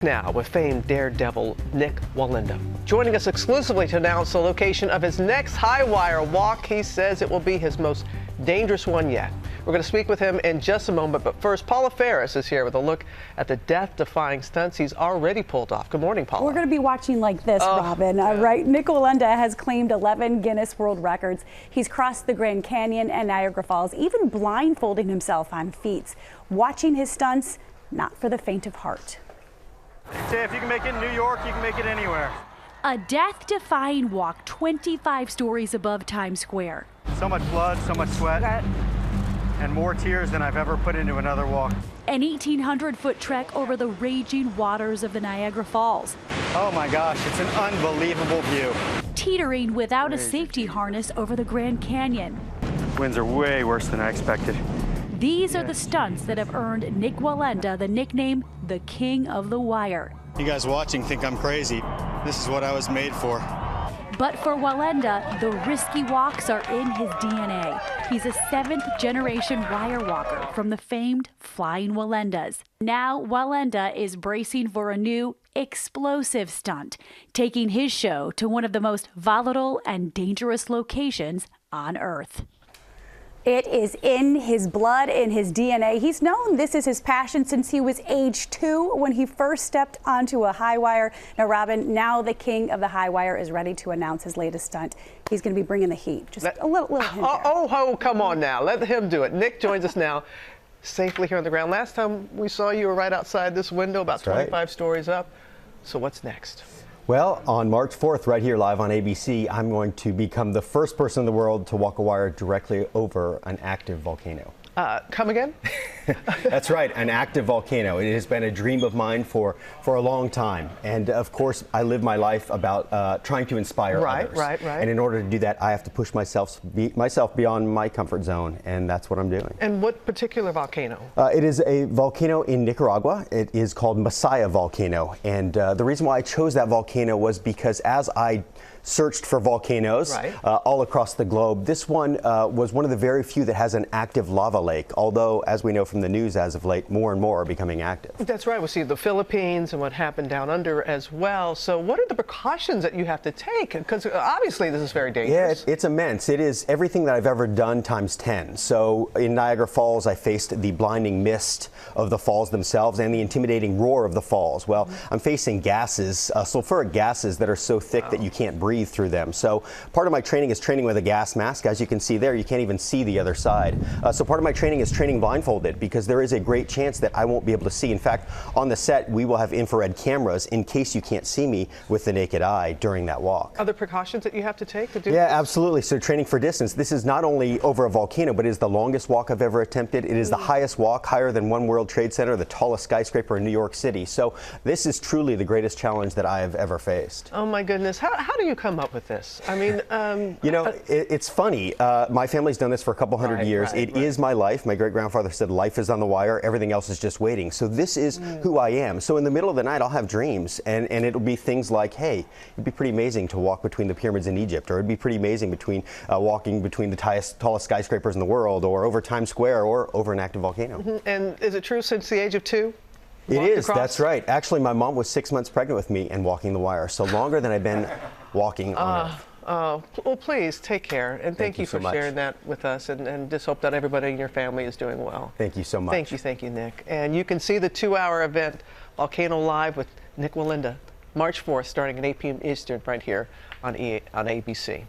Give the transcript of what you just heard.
Now with famed Daredevil Nik Wallenda. Joining us exclusively to announce the location of his next high wire walk. He says it will be his most dangerous one yet. We're going to speak with him in just a moment, but first, Paula Ferris is here with a look at the death-defying stunts he's already pulled off. Good morning, Paula. We're going to be watching like this, Robin. Right? Nik Wallenda has claimed 11 Guinness World Records. He's crossed the Grand Canyon and Niagara Falls, even blindfolding himself on feats. Watching his stunts, not for the faint of heart. Say if you can make it in New York, you can make it anywhere. A death-defying walk 25 stories above Times Square. So much blood, so much sweat, and more tears than I've ever put into another walk. An 1,800-foot trek over the raging waters of the Niagara Falls. Oh my gosh, it's an unbelievable view. Teetering without a safety harness over the Grand Canyon. Winds are way worse than I expected. These are the stunts that have earned Nik Wallenda the nickname, the King of the Wire. You guys watching think I'm crazy. This is what I was made for. But for Wallenda, the risky walks are in his DNA. He's a 7th-generation wire walker from the famed Flying Wallendas. Now Wallenda is bracing for a new, explosive stunt, taking his show to one of the most volatile and dangerous locations on Earth. It is in his blood, in his DNA. He's known this is his passion since he was age 2 when he first stepped onto a high wire. Now, Robin, now the king of the high wire is ready to announce his latest stunt. He's going to be bringing the heat. Just a little hint there. Oh, come on now. Let him do it. Nik joins us now safely here on the ground. Last time we saw you were right outside this window, about 25 stories up. So what's next? Well, on March 4th, right here live on ABC, I'm going to become the first person in the world to walk a wire directly over an active volcano. Come again? That's right, an active volcano. It has been a dream of mine for a long time. And of course, I live my life about trying to inspire others. Right. And in order to do that, I have to push myself beyond my comfort zone, and that's what I'm doing. And what particular volcano? It is a volcano in Nicaragua. It is called Masaya Volcano. And the reason why I chose that volcano was because as I searched for volcanoes all across the globe, this one was one of the very few that has an active lava lake, although, as we know from the news as of late, more and more are becoming active. That's right. We see the Philippines and what happened down under as well. So what are the precautions that you have to take? Because obviously this is very dangerous. Yeah, it's immense. It is everything that I've ever done times 10. So in Niagara Falls, I faced the blinding mist of the falls themselves and the intimidating roar of the falls. Well, I'm facing gases, sulfuric gases that are so thick that you can't breathe through them. So part of my training is training with a gas mask. As you can see there, you can't even see the other side. So part of my training is training blindfolded because there is a great chance that I won't be able to see. In fact, on the set, we will have infrared cameras in case you can't see me with the naked eye during that walk. Other precautions that you have to take to do Yeah, this? absolutely. So training for distance. This is not only over a volcano, but it is the longest walk I've ever attempted. It is the highest walk, higher than One World Trade Center, the tallest skyscraper in New York City. So this is truly the greatest challenge that I have ever faced. Oh my goodness. How do you come up with this? I mean, you know, it's funny. My family's done this for a couple hundred years. It is my life. My great-grandfather said life is on the wire. Everything else is just waiting. So this is who I am. So in the middle of the night, I'll have dreams, and it'll be things like, hey, it'd be pretty amazing to walk between the pyramids in Egypt, or it'd be pretty amazing walking between the tallest skyscrapers in the world, or over Times Square, or over an active volcano. And is it true since the age of 2? It is. That's right. Actually, my mom was 6 months pregnant with me and walking the wire, so longer than I've been walking on Earth. Well, please take care, and thank you for sharing that with us, and just hope that everybody in your family is doing well. Thank you so much. Thank you, Nik. And you can see the 2-hour event, Volcano Live with Nik Wallenda, March 4th, starting at 8 p.m. Eastern, right here on ABC.